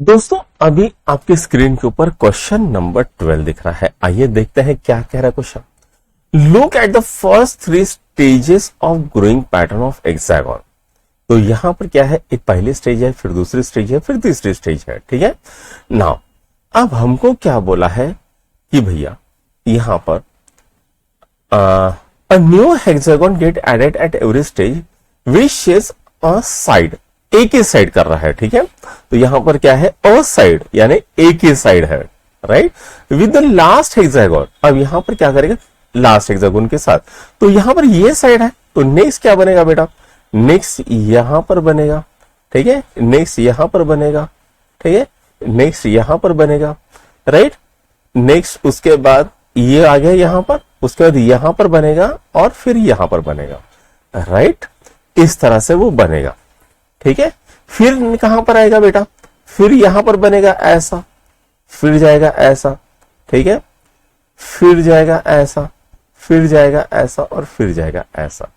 दोस्तों अभी आपकी स्क्रीन के ऊपर क्वेश्चन नंबर 12 दिख रहा है। आइए देखते हैं क्या कह रहा है question. Look at the first three stages of growing pattern of hexagon. तो यहां पर क्या है, एक पहली स्टेज है, फिर दूसरी स्टेज है, फिर तीसरी स्टेज है। ठीक है। नाउ अब हमको क्या बोला है कि भैया यहां पर a new hexagon gate added at every stage which is a side. एक ही साइड कर रहा है। ठीक है। तो यहां पर क्या है, अ साइड यानी एक ही साइड है, right, with the last hexagon. अब यहां पर क्या करेगा, लास्ट हेक्सागोन के साथ। तो यहां पर ये साइड है, तो नेक्स्ट क्या बनेगा बेटा, नेक्स्ट यहां पर बनेगा। ठीक है। नेक्स्ट यहां पर बनेगा। ठीक है। नेक्स्ट यहां पर बनेगा, राइट। नेक्स्ट उसके बाद ये आ गया यहां पर, उसके बाद यहां पर बनेगा और फिर यहां पर बनेगा, राइट। इस तरह से वो बनेगा। ठीक है। फिर कहां पर आएगा बेटा, फिर यहां पर बनेगा ऐसा, फिर जाएगा ऐसा। ठीक है। फिर जाएगा ऐसा, फिर जाएगा ऐसा और फिर जाएगा ऐसा।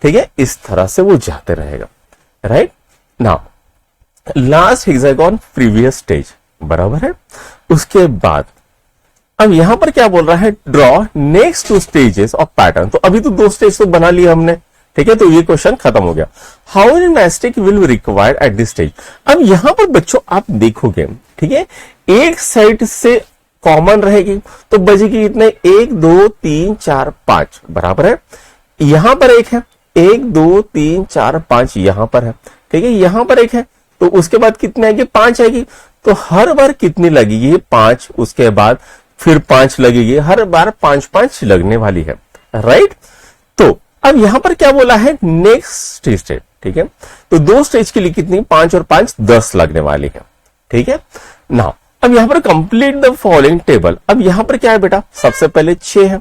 ठीक है। इस तरह से वो जाते रहेगा, right. Now last hexagon previous stage, बराबर है। उसके बाद अब यहां पर क्या बोल रहा है, draw next two stages of pattern. तो अभी तो दो स्टेज तो बना लिया हमने। ठीक है। तो ये क्वेश्चन खत्म हो गया। How many mastic will be required at this stage. अब यहां पर बच्चों आप देखोगे, ठीक है, एक साइड से कॉमन रहेगी तो बचेगी कितने, 1 2 3 4 5, बराबर है। यहां पर एक है, 1 2 3 4 5 यहां पर है। ठीक है। यहां पर एक है, तो उसके बाद कितने आएगी, 5 आएगी। तो हर बार कितनी लगेगी, 5, उसके बाद फिर 5 लगेगी, हर बार 5 5 लगने वाली है, राइट। तो अब यहां पर क्या बोला है, नेक्स्ट स्टेज। ठीक है। तो दो स्टेज के लिए कितनी, 5 और 5 10 लगने वाली है। ठीक है। नाउ अब यहां पर कंप्लीट द फॉलोइंग टेबल। अब यहां पर क्या है बेटा, सबसे पहले 6 है,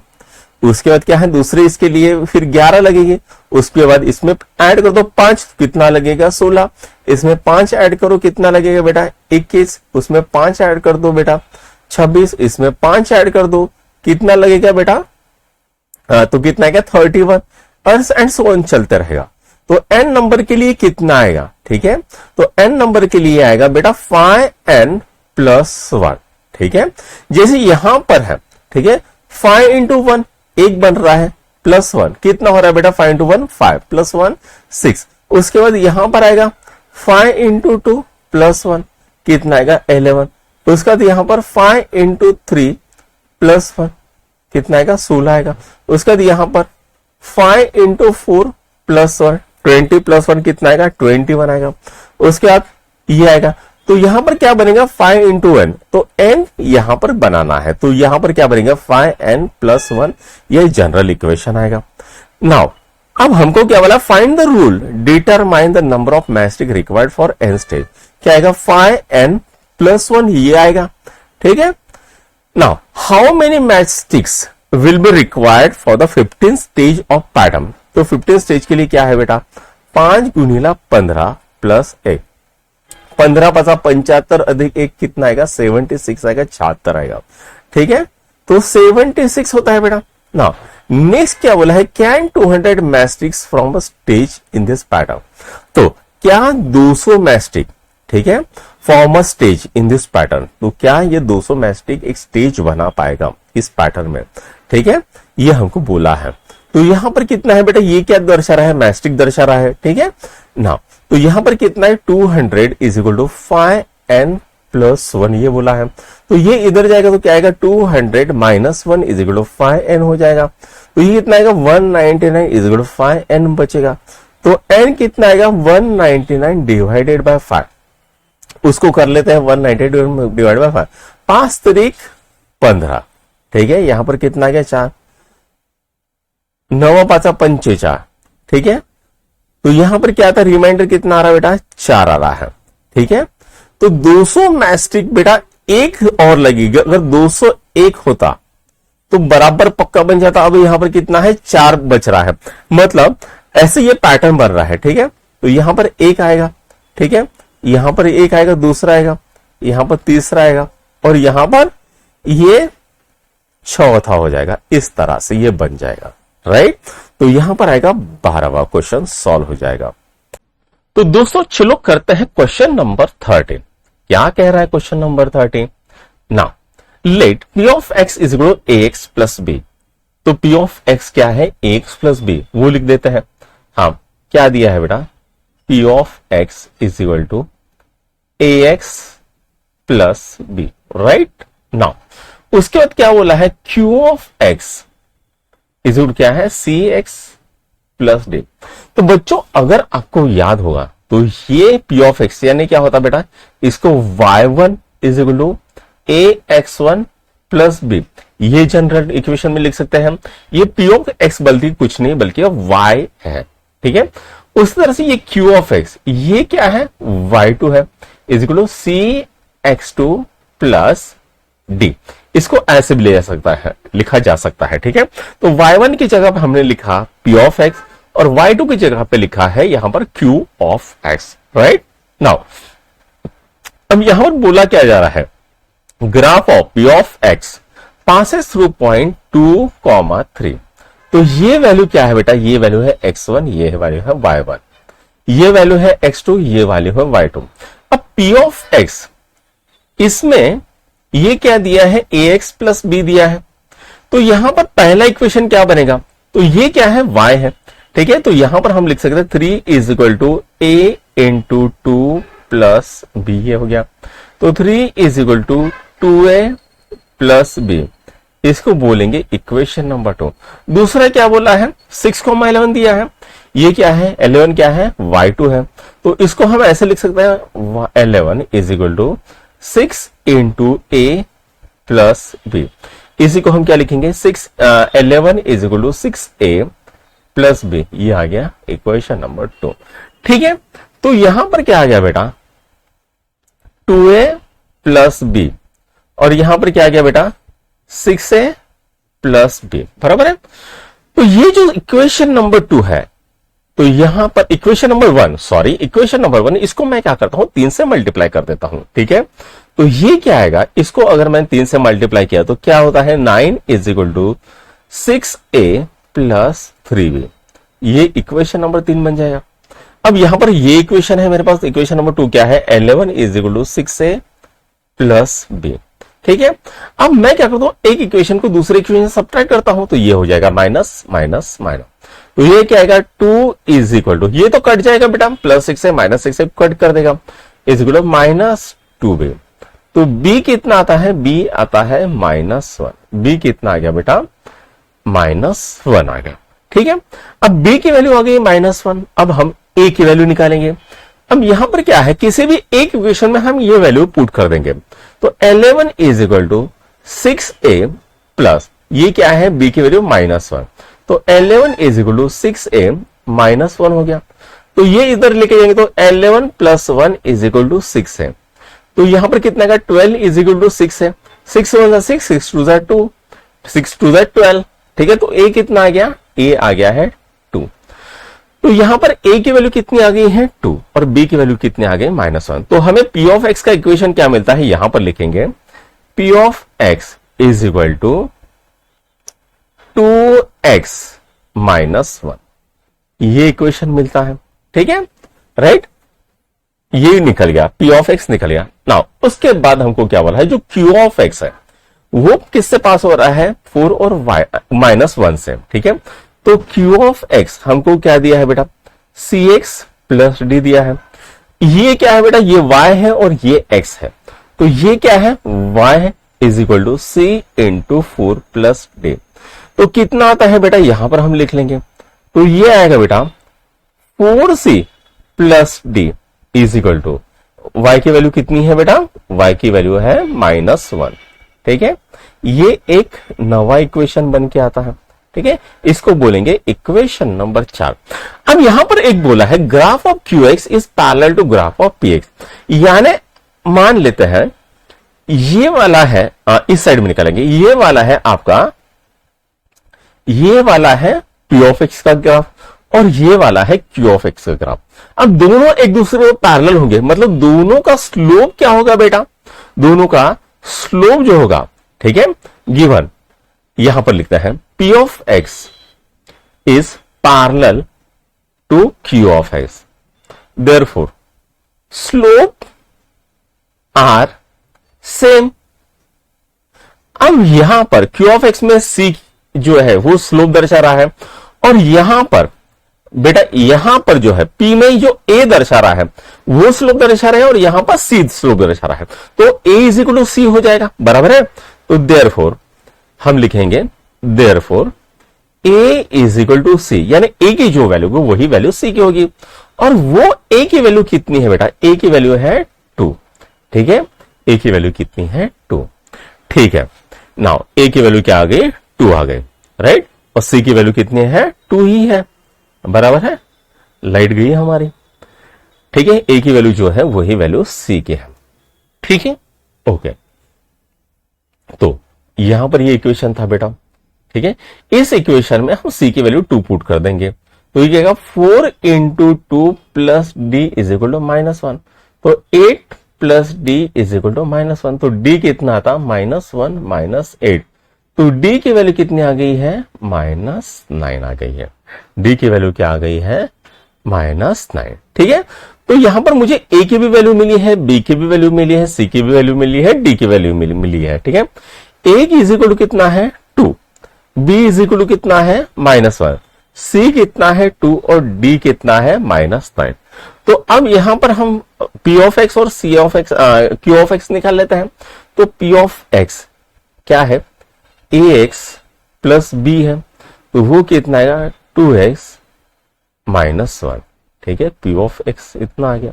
उसके बाद क्या है, दूसरे इसके लिए फिर 11 लगेगी, उसके बाद इसमें ऐड कर दो 5, कितना लगेगा 16, इसमें 5 ऐड करो कितना लगेगा बेटा 21, उसमें 5 ऐड कर दो बेटा 26, इसमें 5 ऐड कर दो कितना लगेगा बेटा, तो कितना आएगा 31, एंड सो ऑन चलते रहेगा। तो एन नंबर के लिए कितना आएगा, ठीक है। तो एन नंबर के लिए आएगा बेटा 5n + 1। ठीक है। जैसे यहां पर है, ठीक है, 5 × 1 एक बन रहा है, +1 कितना हो रहा है बेटा, 5 × 1 5 + 1 6। उसके बाद यहां पर आएगा 5 × 2 +1 कितना आएगा 11। उसके बाद यहां पर 5 × 3 +1 कितना आएगा 16 आएगा। उसके बाद यहां पर 5 × 4 +1 20 + 1 कितना आएगा 21 आएगा। उसके बाद ये आएगा, तो यहां पर क्या बनेगा 5 × n, तो n यहां पर बनाना है, तो यहां पर क्या बनेगा 5n + 1, ये जनरल इक्वेशन आएगा। नाउ अब हमको क्या बोला, find the rule determine the number of matchstick required for n stage. क्या आएगा 5n + 1 ये आएगा। ठीक है। Now how many matchsticks will be required for the 15 stage of pattern. तो 15 स्टेज के लिए क्या है बेटा, 5 × 15 + 1, 15 × 5 75 अधिक 1 कितना आएगा 76 आएगा, 76 आएगा। ठीक है। तो 76 होता है बेटा। नाउ नेक्स्ट क्या बोला है, can 200 matchsticks from a stage in this pattern. तो क्या 200 मैस्टिक, ठीक है, form a stage in this pattern. तो क्या ये 200 मैस्टिक एक स्टेज बना पाएगा इस पैटर्न में। ठीक है। ये हमको बोला है। तो यहां पर कितना है बेटा, ये क्या दर्शा रहा है, मैस्टिक दर्शा रहा है। ठीक है ना। तो यहां पर कितना है 200 = 5n + 1 ये बोला है। तो ये इधर जाएगा तो क्या आएगा 200 - 1 = 5n हो जाएगा। तो ये कितना आएगा 199 = 5n बचेगा। तो n कितना आएगा 199 / 5। उसको कर लेते हैं 199 / 5, 5 तारीख 15। ठीक है। यहां पर कितना आ गया 4, 9 × 5 = 45। ठीक है। तो यहां पर क्या था, रिमाइंडर कितना आ रहा है बेटा 4 आ रहा है। ठीक है। तो 200 मैस्टिक बेटा एक और लगेगी, अगर 201 होता तो बराबर पक्का बन जाता। अब यहां पर कितना है 4 बच रहा है, मतलब ऐसे ये पैटर्न बन रहा है। ठीक है। तो यहां पर एक आएगा, ठीक है, यहां पर एक आएगा, दूसरा आएगा, यहां पर तीसरा आएगा और यहां पर ये चौथा हो जाएगा। इस तरह से ये बन जाएगा, राइट। तो यहां पर आएगा 12वां क्वेश्चन सॉल्व हो जाएगा। तो दोस्तों चलो करते हैं क्वेश्चन नंबर 13। क्या कह रहा है question number 13? Now let p of x is equal to ax plus b। तो p ऑफ x क्या है? ax प्लस b, वो लिख देते हैं। हाँ, क्या दिया है बेटा? p of x is equal to ax plus b, right. Now उसके बाद क्या बोला है? q of x is equal क्या है? cx plus d। तो बच्चों अगर आपको याद होगा तो ये p ऑफ x यानी क्या होता बेटा? इसको y1 is equal to ax1 plus b, ये जनरल इक्वेशन में लिख सकते हैं हम। ये p ऑफ x बल्कि कुछ नहीं बल्कि y है, ठीक है। उस तरह से ये q ऑफ x ये क्या है? y2 है, is equal to cx2 plus d। इसको ऐसे भी लिखा जा सकता है, ठीक है। तो y1 की जगह पर हमने लिखा p ऑफ x और y2 की जगह पे लिखा है यहां पर q of x, right. Now अब यहां पर बोला क्या जा रहा है? Graph of p of x passes through point 2, 3। तो ये वैल्यू क्या है बेटा? ये वैल्यू है x1, ये वैल्यू है y1, ये वैल्यू है x2, ये वैल्यू है y2। अब p ऑफ x इसमें ये क्या दिया है? ax प्लस b दिया है। तो यहां पर पहला इक्वेशन क्या बनेगा? तो ये क्या है? y है, ठीक है। तो यहां पर हम लिख सकते हैं 3 is equal to a into 2 plus b, ये हो गया। तो 3 is equal to 2a plus b, इसको बोलेंगे इक्वेशन नंबर 2। दूसरा क्या बोला है? 6,11 दिया है, ये क्या है? 11 क्या है? y2 है। तो इसको हम ऐसे लिख सकते हैं 11 is equal to 6 into a plus b। इसी को हम क्या लिखेंगे? 11 is equal to 6a plus b, ये आ गया इक्वेशन नंबर 2, ठीक है। तो यहां पर क्या आ गया बेटा? 2a प्लस b, और यहां पर क्या आ गया बेटा? 6a प्लस b, बराबर है। तो ये जो इक्वेशन नंबर 2 है, तो यहां पर इक्वेशन नंबर 1, इसको मैं क्या करता हूं? 3 से मल्टीप्लाई कर देता हूं, ठीक है। तो ये क्या आएगा? इसको अगर मैं 3 से मल्टीप्लाई किया तो क्या होता है? 9 is equal to 6a plus 3b, ये इक्वेशन नंबर 3 बन जाएगा। अब यहां पर ये इक्वेशन है मेरे पास, इक्वेशन नंबर 2 क्या है? 11 is equal to 6a plus b, ठीक है। अब मैं क्या करता हूं? एक इक्वेशन को दूसरे इक्वेशन से सब्ट्रैक्ट करता हूं, तो ये हो जाएगा माइनस माइनस माइनस। तो ये क्या आएगा? 2 इज इक्वल टू, ये तो कट जाएगा बेटा, प्लस 6 से माइनस 6 से कट कर देगा, is equal to minus 2b। तो b कितना आता है? b आता है -1। b कितना आ गया बेटा? -1 आ गया, ठीक है। अब b की वैल्यू आ गई -1। अब हम a की वैल्यू निकालेंगे। अब यहां पर क्या है? किसी भी एक इक्वेशन में हम ये वैल्यू पुट कर देंगे। तो 11 is equal to 6a plus, ये क्या है? b की वैल्यू -1। तो 11 इज इक्वल टू 6a -1 हो गया। तो ये इधर लेके जाएंगे तो 11 प्लस 1 इज इक्वल टू 6 है। तो यहां पर कितना का? 12 इज इक्वल टू 6 है। 6 1 6, 6 2 2, 6 2 12, ठीक है। तो a कितना आ गया? a आ गया है 2। तो यहां पर a की वैल्यू कितनी आ गई है? 2, और b की वैल्यू कितनी आ गई? -1। तो हमें p ऑफ x का इक्वेशन क्या मिलता है? यहां पर लिखेंगे p of x is equal to 2x -1, ये इक्वेशन मिलता है, ठीक है, राइट। ये निकल गया, p ऑफ x निकल गया। नाउ उसके बाद हमको क्या बोला है? जो q ऑफ x है वो किससे पास हो रहा है? 4 और -1 से, ठीक है। तो q ऑफ x हमको क्या दिया है बेटा? cx प्लस d दिया है। ये क्या है बेटा? ये y है और ये x है। तो ये क्या है? y है, is equal to c into 4 plus d। तो कितना आता है बेटा? यहां पर हम लिख लेंगे। तो ये आएगा बेटा 4c plus d is equal to, y की वैल्यू कितनी है बेटा? y की वैल्यू है -1, ठीक है। ये एक नवा इक्वेशन बन के आता है, ठीक है। इसको बोलेंगे इक्वेशन नंबर 4। अब यहां पर एक बोला है graph of qx is parallel to graph of px, यानी मान लेते हैं ये वाला है, इस साइड में निकालेंगे, ये वाला है आपका, ये वाला है p ऑफ x का ग्राफ और ये वाला है q ऑफ x का ग्राफ। अब दोनों एक दूसरे को पैरेलल होंगे, मतलब दोनों का स्लोप क्या होगा बेटा? दोनों का स्लोप जो होगा, ठीक है, गिवन यहां पर लिखता है p of x is parallel to q of x, therefore slope are same. अब यहां पर क्यू ऑफ एक्स में सी जो है वो स्लोप दर्शा रहा है, और यहां पर बेटा यहां पर जो है पी में जो ए दर्शा रहा है वो स्लोप दर्शा रहा है, और यहां पर सी स्लोप दर्शा रहा है, तो A is equal to C हो जाएगा, बराबर है। तो देयरफॉर हम लिखेंगे therefore A is equal to C, यानी ए की जो वैल्यू होगी वही वैल्यू सी की होगी, और वो ए की वैल्यू कितनी है बेटा, ए की वैल्यू है 2, ठीक है, ए की वैल्यू कितनी है 2, ठीक है। नाउ ए की वैल्यू क्या आ गई, 2 आ गई, राइट, और सी की वैल्यू कितनी है, 2 ही है, बराबर है, लाइट गई हमारी, ठीक है। ए की वैल्यू जो है वही वैल्यू सी की है, ठीक है, ओके। तो यहां पर ये इक्वेशन था बेटा, ठीक है। इस इक्वेशन में हम सी की वैल्यू 2 पुट कर देंगे, तो ये कहेगा 4 into 2 plus D is equal to -1, तो 8 plus D is equal to -1, तो डी कितना आता, -1 -8, तो डी की वैल्यू कितनी आ गई है, -9 आ गई है, डी की वैल्यू क्या आ गई है, -9, ठीक है। तो यहां पर मुझे ए की भी वैल्यू मिली है, बी की भी वैल्यू मिली है, सी की भी वैल्यू मिली है, डी की वैल्यू मिली है, ठीक है। ए की इज इक्वल टू कितना है 2, बी इज इक्वल टू कितना है -1, सी कितना है 2, और डी कितना है -9। तो अब यहां पर हम पी ऑफ एक्स और C of X Q of X निकाल लेते हैं। तो पी ऑफ एक्स क्या है, ए एक्स प्लस बी है, तो वो कितना आएगा 2x -1, ठीक है, पी ऑफ एक्स इतना आ गया,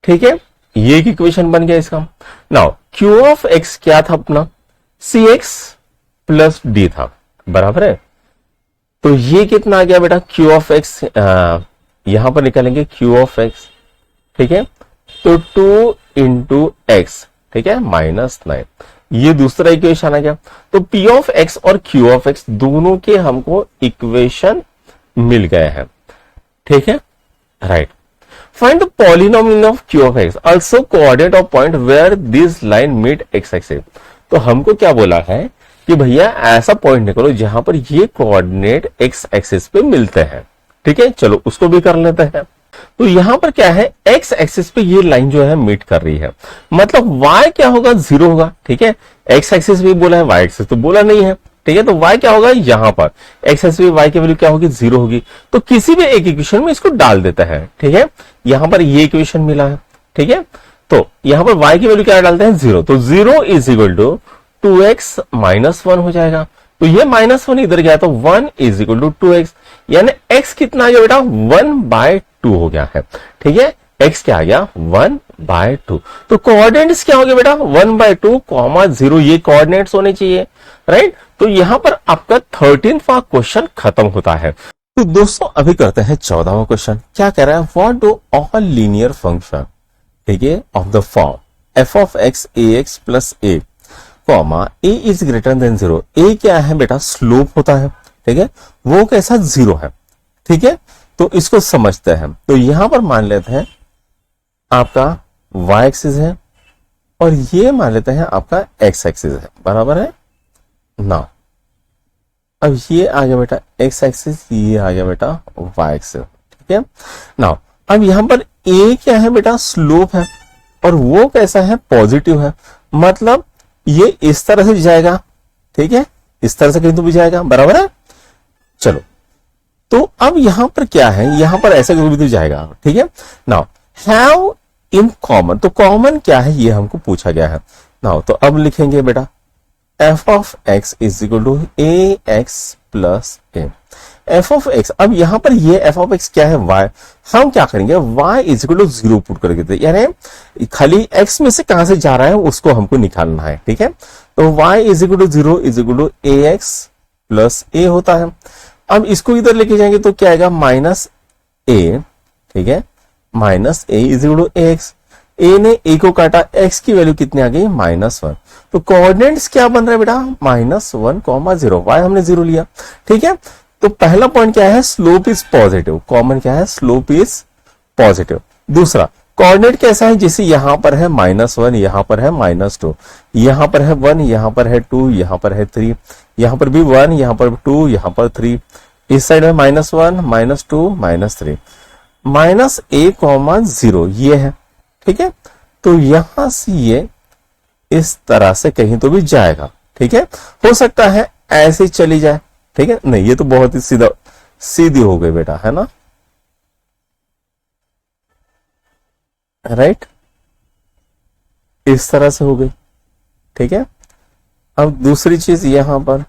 ठीक है, ये एक इक्वेशन बन गया इसका। नाउ क्यू ऑफ एक्स क्या था अपना, सी एक्स प्लस डी था, बराबर है, तो ये कितना आ गया बेटा, क्यू ऑफ एक्स, यहां पर निकालेंगे क्यू ऑफ एक्स, ठीक है, तो 2 इंटू एक्स, ठीक है, -9, ये दूसरा इक्वेशन आ गया। तो पी ऑफ एक्स और क्यू ऑफ एक्स दोनों के हमको इक्वेशन मिल गए हैं, ठीक है, right. Find the polynomial of Q of X also coordinate of point where this line meet X axis. तो हमको क्या बोला है कि भैया ऐसा पॉइंट निकालो जहां पर ये कोऑर्डिनेट एक्स एक्सिस पे मिलते हैं, ठीक है, चलो उसको भी कर लेते हैं। तो यहां पर क्या है, एक्स एक्सिस पे ये लाइन जो है मीट कर रही है, मतलब y क्या होगा, 0 होगा, ठीक है, एक्स एक्सिस भी बोला है, y एक्सिस तो बोला नहीं है, ठीक है, तो y क्या होगा, यहां पर एक्स एक्सिस पे y की वैल्यू क्या होगी, 0 होगी, तो किसी भी एक इक्वेशन में इसको डाल देता है, ठीक है, यहां पर ये इक्वेशन मिला है, ठीक है, तो यहां पर y की वैल्यू क्या डालते हैं, 0, तो 0 इज इक्वल टू 2x -1 हो जाएगा, तो ये -1 इधर गया, तो 1 इज इक्वल टू 2x, यानी x कितना आ गया बेटा, 1/2 हो गया है, ठीक है, x क्या आ गया, 1/2। तो कोऑर्डिनेट्स क्या हो गया बेटा, 1/2, 0, ये कोऑर्डिनेट्स होने चाहिए, राइट। तो यहां पर आपका 13वां क्वेश्चन खत्म होता है। तो दोस्तों अभी करते हैं 14वां क्वेश्चन। क्या कह रहा है, what do all linear function, ठीक है, of the form f of x ax plus a comma a is greater than 0, a क्या है बेटा, स्लोप होता है, ठीक है, वो कैसा 0 है, ठीक है, तो इसको समझते हैं। तो यहां पर मान लेते हैं आपका y एक्सिस है, और ये मान लेते हैं आपका x एक्सिस है, बराबर है ना। अब ये आ गया बेटा x एक्सिस, ये आ गया बेटा y एक्सिस, ठीक है ना। अब यहां पर a क्या है बेटा, स्लोप है, और वो कैसा है, पॉजिटिव है, मतलब ये इस तरह से जाएगा, ठीक है, इस तरह से कहीं तो भी जाएगा, बराबर है। चलो तो अब यहां पर क्या है, यहां पर ऐसा कहीं भी तो जाएगा, ठीक है। नाउ हैव इन कॉमन, तो कॉमन क्या है ये हमको पूछा गया है। नाउ तो अब लिखेंगे बेटा f of x is equal to A X plus A, f of x, अब यहां पर ये f ऑफ x क्या है, y, हम क्या करेंगे, y is equal to 0 put करके, यानी खाली x में से कहां से जा रहा है उसको हमको निकालना है, ठीक है। तो y is equal to 0 is equal to A X plus A होता है। अब इसको इधर लेके जाएंगे तो क्या आएगा, -a, ठीक है, -a is equal to A X, a ने a को काटा, x की वैल्यू कितनी आ गई, -1, तो कोऑर्डिनेट्स क्या बन रहा है बेटा, -1, 0, y हमने 0 लिया, ठीक है। तो पहला पॉइंट क्या है, स्लोप इज पॉजिटिव, कॉमन क्या है, स्लोप इज पॉजिटिव। दूसरा कोऑर्डिनेट कैसा है, जैसे यहां पर है -1, यहां पर है -2, यहां पर है 1, यहां पर है 2, यहां पर है 3, यहां पर भी 1, यहां पर 2, यहां पर 3, इस साइड में -1, -2, -3, -a, 0 ये है, ठीक है। तो यहां से ये इस तरह से कहीं तो भी जाएगा, ठीक है। हो सकता है ऐसे चली जाए, ठीक है। नहीं, ये तो बहुत ही सीधी हो गई बेटा, है ना, राइट, इस तरह से हो गई, ठीक है। अब दूसरी चीज यहां पर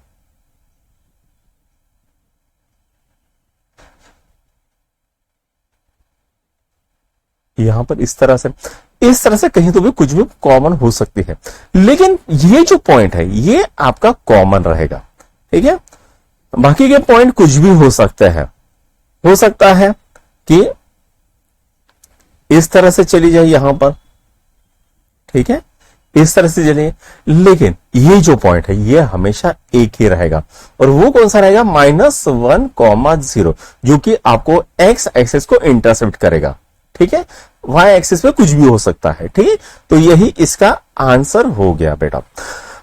इस तरह से कहीं तो भी कुछ भी कॉमन हो सकती है, लेकिन ये जो पॉइंट है ये आपका कॉमन रहेगा, ठीक है। बाकी के पॉइंट कुछ भी हो सकते हैं, हो सकता है कि इस तरह से चली जाए यहां पर, ठीक है, इस तरह से चलिए, लेकिन ये जो पॉइंट है ये हमेशा एक ही रहेगा, और वो कौन सा रहेगा, -1,0, जो कि आपको एक्स एक्सिस को इंटरसेप्ट करेगा, ठीक है। वाई एक्सिस पे कुछ भी हो सकता है, ठीक है। तो यही इसका आंसर हो गया बेटा।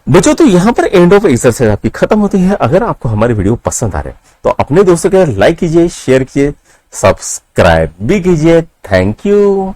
बच्चों, तो यहां पर एंड ऑफ एक्सरसाइज आपकी खत्म होती है। अगर आपको हमारी वीडियो पसंद आ रहे तो अपने दोस्तों के लाइक कीजिए, शेयर कीजिए, सब्सक्राइब भी कीजिए। Thank you.